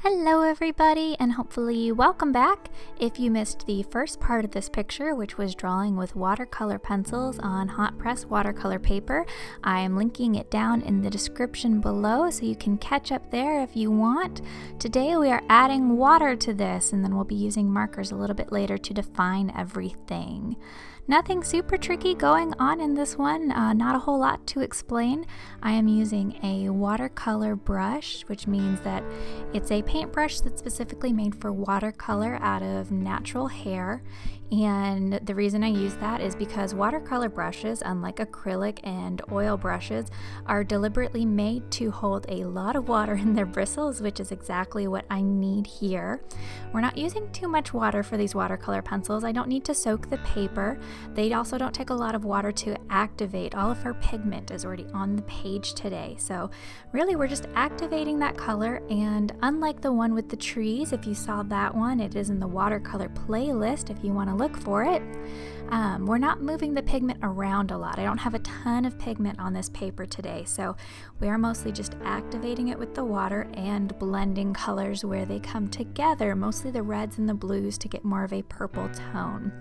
Hello everybody, and hopefully welcome back. If you missed the first part of this picture, which was drawing with watercolor pencils on hot press watercolor paper, I am linking it down in the description below so you can catch up there if you want. Today we are adding water to this, and then we'll be using markers a little bit later to define everything. Nothing super tricky going on in this one, not a whole lot to explain. I am using a watercolor brush, which means that it's a paintbrush that's specifically made for watercolor out of natural hair. And the reason I use that is because watercolor brushes, unlike acrylic and oil brushes, are deliberately made to hold a lot of water in their bristles, which is exactly what I need here. We're not using too much water for these watercolor pencils. I don't need to soak the paper. They also don't take a lot of water to activate. All of our pigment is already on the page today. So really we're just activating that color, and unlike the one with the trees, if you saw that one, it is in the watercolor playlist if you want to look for it. We're not moving the pigment around a lot. I don't have a ton of pigment on this paper today, so we are mostly just activating it with the water and blending colors where they come together, mostly the reds and the blues to get more of a purple tone.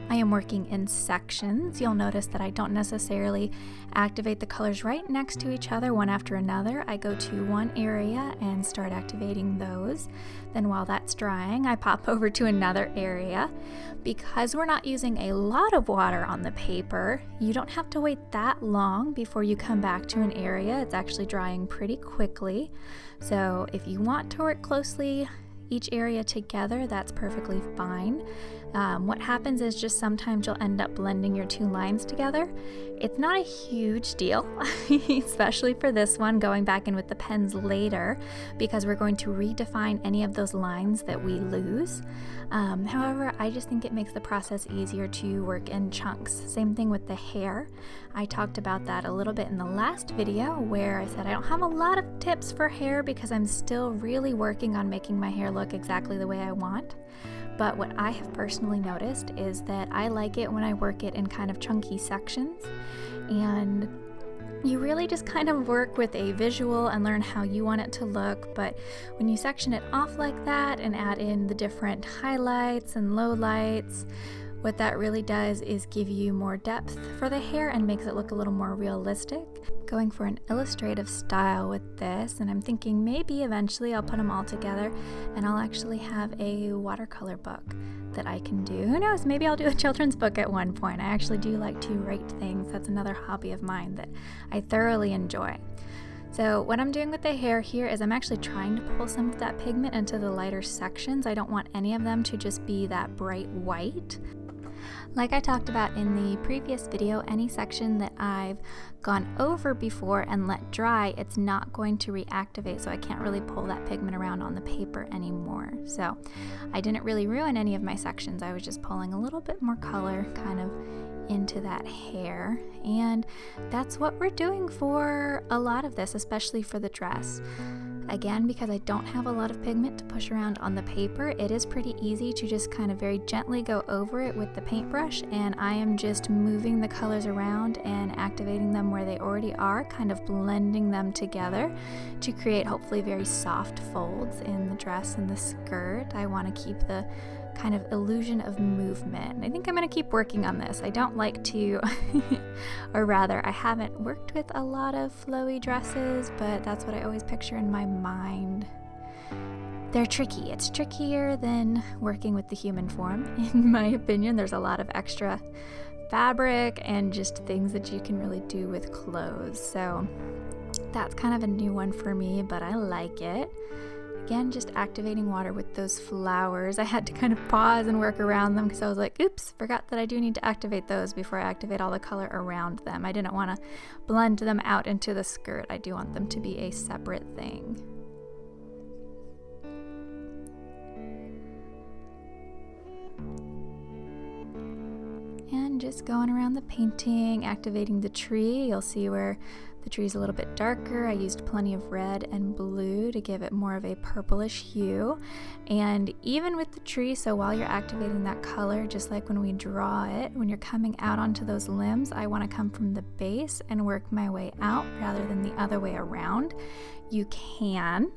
I am working in sections. You'll notice that I don't necessarily activate the colors right next to each other one after another. I go to one area and start activating those. Then while that's drying, I pop over to another area. Because we're not using a lot of water on the paper, you don't have to wait that long before you come back to an area. It's actually drying pretty quickly. So if you want to work closely each area together, that's perfectly fine. What happens is just sometimes you'll end up blending your two lines together. It's not a huge deal, especially for this one, going back in with the pens later, because we're going to redefine any of those lines that we lose. However, I just think it makes the process easier to work in chunks. Same thing with the hair. I talked about that a little bit in the last video where I said I don't have a lot of tips for hair because I'm still really working on making my hair look exactly the way I want. But what I have personally noticed is that I like it when I work it in kind of chunky sections, and you really just kind of work with a visual and learn how you want it to look. But when you section it off like that and add in the different highlights and lowlights, what that really does is give you more depth for the hair and makes it look a little more realistic. Going for an illustrative style with this, and I'm thinking maybe eventually I'll put them all together and I'll actually have a watercolor book that I can do. Who knows, maybe I'll do a children's book at one point. I actually do like to write things. That's another hobby of mine that I thoroughly enjoy. So what I'm doing with the hair here is I'm actually trying to pull some of that pigment into the lighter sections. I don't want any of them to just be that bright white. Like I talked about in the previous video, any section that I've gone over before and let dry, it's not going to reactivate, so I can't really pull that pigment around on the paper anymore. So I didn't really ruin any of my sections. I was just pulling a little bit more color kind of into that hair, and that's what we're doing for a lot of this, especially for the dress. Again, because I don't have a lot of pigment to push around on the paper, it is pretty easy to just kind of very gently go over it with the paintbrush, and I am just moving the colors around and activating them where they already are, kind of blending them together to create hopefully very soft folds in the dress and the skirt. I want to keep the kind of illusion of movement. I think I'm going to keep working on this. I don't like to, or rather, I haven't worked with a lot of flowy dresses, but that's what I always picture in my mind. They're tricky. It's trickier than working with the human form, in my opinion. There's a lot of extra fabric and just things that you can really do with clothes. So that's kind of a new one for me, but I like it. Again, just activating water with those flowers. I had to kind of pause and work around them because I was like, oops, forgot that I do need to activate those before I activate all the color around them. I didn't want to blend them out into the skirt. I do want them to be a separate thing. And just going around the painting, activating the tree. You'll see where the tree's a little bit darker. I used plenty of red and blue to give it more of a purplish hue. And even with the tree, so while you're activating that color, just like when we draw it, when you're coming out onto those limbs, I want to come from the base and work my way out rather than the other way around. You can,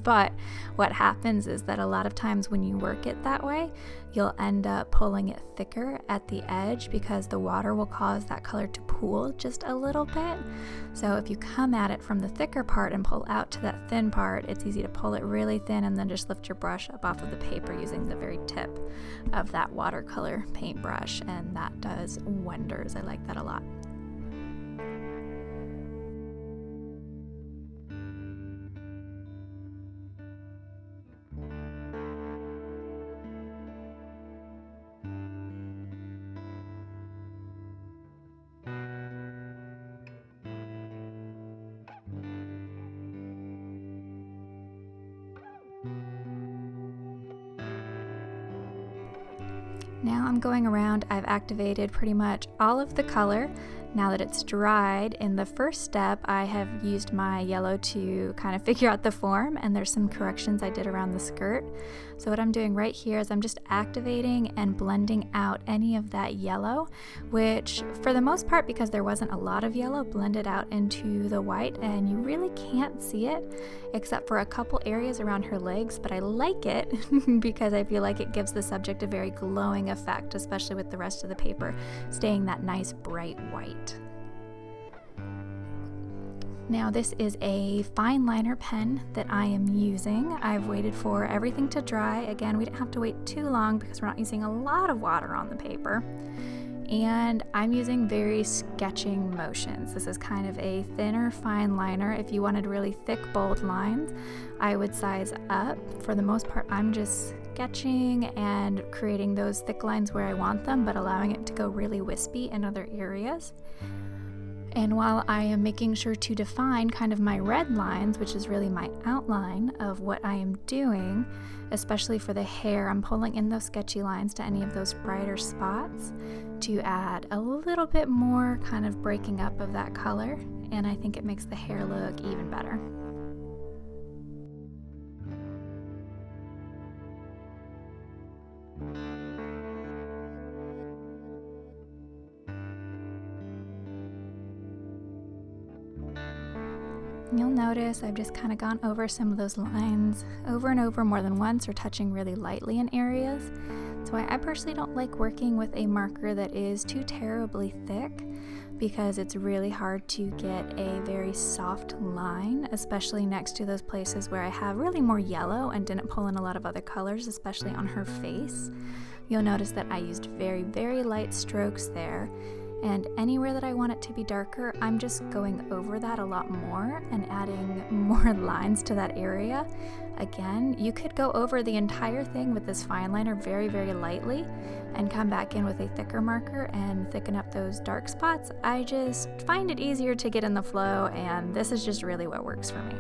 but what happens is that a lot of times when you work it that way, you'll end up pulling it thicker at the edge because the water will cause that color to pool just a little bit. So if you come at it from the thicker part and pull out to that thin part, it's easy to pull it really thin and then just lift your brush up off of the paper using the very tip of that watercolor paintbrush, and that does wonders. I like that a lot. Now I'm going around, I've activated pretty much all of the color. Now that it's dried, in the first step I have used my yellow to kind of figure out the form, and there's some corrections I did around the skirt. So what I'm doing right here is I'm just activating and blending out any of that yellow, which for the most part, because there wasn't a lot of yellow, blended out into the white, and you really can't see it except for a couple areas around her legs, but I like it because I feel like it gives the subject a very glowing effect, especially with the rest of the paper staying that nice bright white. Now this is a fine liner pen that I am using. I've waited for everything to dry. Again, we didn't have to wait too long because we're not using a lot of water on the paper. And I'm using very sketching motions. This is kind of a thinner fine liner. If you wanted really thick, bold lines, I would size up. For the most part, I'm just sketching and creating those thick lines where I want them, but allowing it to go really wispy in other areas. And while I am making sure to define kind of my red lines, which is really my outline of what I am doing, especially for the hair, I'm pulling in those sketchy lines to any of those brighter spots to add a little bit more kind of breaking up of that color, and I think it makes the hair look even better. You'll notice I've just kind of gone over some of those lines over and over more than once, or touching really lightly in areas. That's why I personally don't like working with a marker that is too terribly thick, because it's really hard to get a very soft line, especially next to those places where I have really more yellow and didn't pull in a lot of other colors, especially on her face. You'll notice that I used very, very light strokes there. And anywhere that I want it to be darker, I'm just going over that a lot more and adding more lines to that area. Again, you could go over the entire thing with this fine liner very, very lightly and come back in with a thicker marker and thicken up those dark spots. I just find it easier to get in the flow, and this is just really what works for me.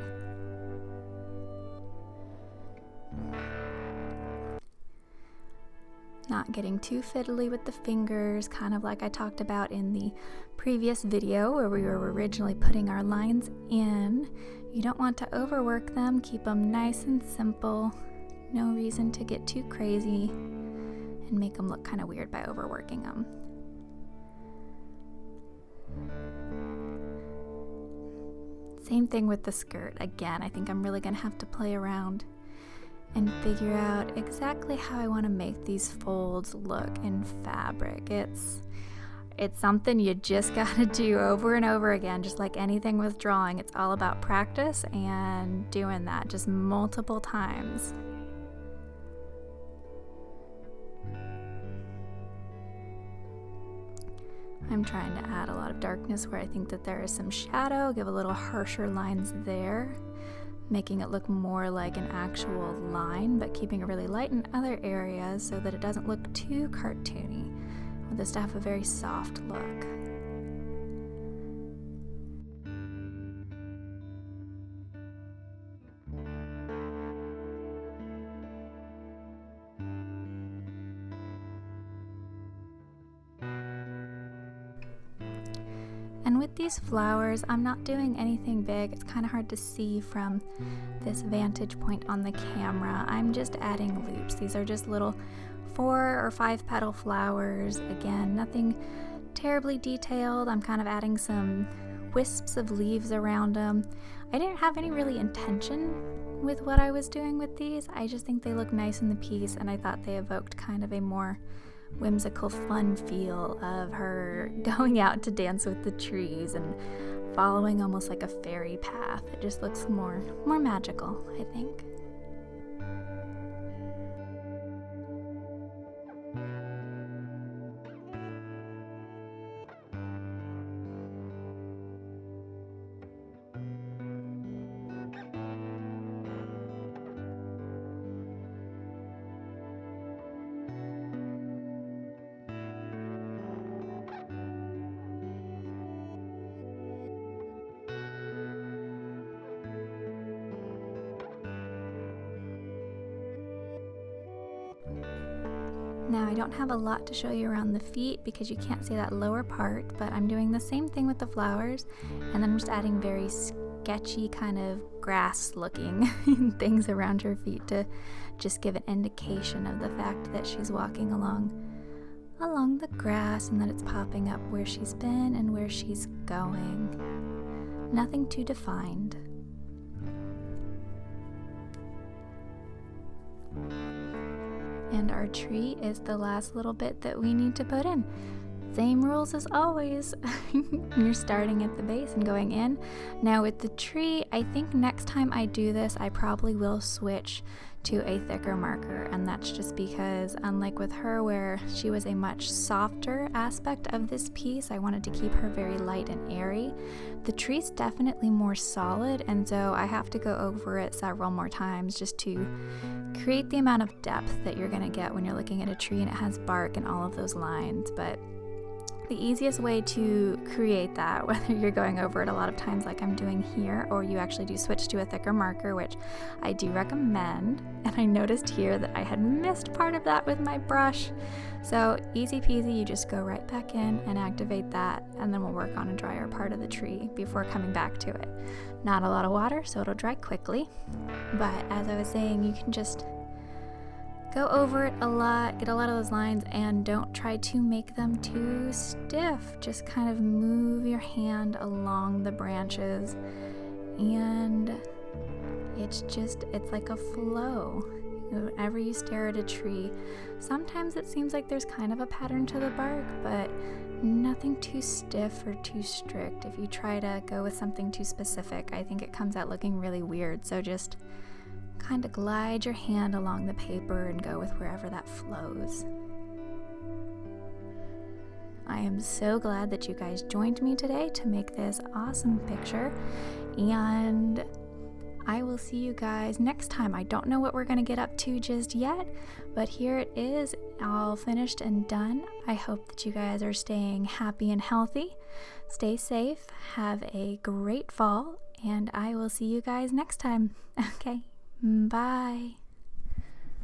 Not getting too fiddly with the fingers, kind of like I talked about in the previous video where we were originally putting our lines in. You don't want to overwork them, keep them nice and simple. No reason to get too crazy and make them look kind of weird by overworking them. Same thing with the skirt. Again, I think I'm really gonna have to play around and figure out exactly how I want to make these folds look in fabric. It's something you just gotta do over and over again, just like anything with drawing. It's all about practice and doing that just multiple times. I'm trying to add a lot of darkness where I think that there is some shadow, give a little harsher lines there, making it look more like an actual line, but keeping it really light in other areas so that it doesn't look too cartoony. I want this to have a very soft look. And with these flowers, I'm not doing anything big. It's kind of hard to see from this vantage point on the camera. I'm just adding loops. These are just little 4 or 5 petal flowers. Again, nothing terribly detailed. I'm kind of adding some wisps of leaves around them. I didn't have any really intention with what I was doing with these. I just think they look nice in the piece, and I thought they evoked kind of a more whimsical, fun feel of her going out to dance with the trees and following almost like a fairy path. It just looks more magical, I think. Now I don't have a lot to show you around the feet because you can't see that lower part, but I'm doing the same thing with the flowers, and then I'm just adding very sketchy kind of grass looking things around her feet to just give an indication of the fact that she's walking along the grass and that it's popping up where she's been and where she's going. Nothing too defined. And our tree is the last little bit that we need to put in. Same rules as always. You're starting at the base and going in. Now with the tree, I think next time I do this, I probably will switch to a thicker marker, and that's just because, unlike with her where she was a much softer aspect of this piece, I wanted to keep her very light and airy. The tree's definitely more solid, and so I have to go over it several more times just to create the amount of depth that you're going to get when you're looking at a tree and it has bark and all of those lines. But the easiest way to create that, whether you're going over it a lot of times like I'm doing here, or you actually do switch to a thicker marker, which I do recommend, and I noticed here that I had missed part of that with my brush. So easy peasy, you just go right back in and activate that, and then we'll work on a drier part of the tree before coming back to it. Not a lot of water, so it'll dry quickly, but as I was saying, you can just go over it a lot, get a lot of those lines, and don't try to make them too stiff. Just kind of move your hand along the branches, and it's like a flow. Whenever you stare at a tree, sometimes it seems like there's kind of a pattern to the bark, but nothing too stiff or too strict. If you try to go with something too specific, I think it comes out looking really weird. So just kind of glide your hand along the paper and go with wherever that flows. I am so glad that you guys joined me today to make this awesome picture, and I will see you guys next time. I don't know what we're going to get up to just yet, but here it is, all finished and done. I hope that you guys are staying happy and healthy. Stay safe, have a great fall, and I will see you guys next time. Okay. Bye.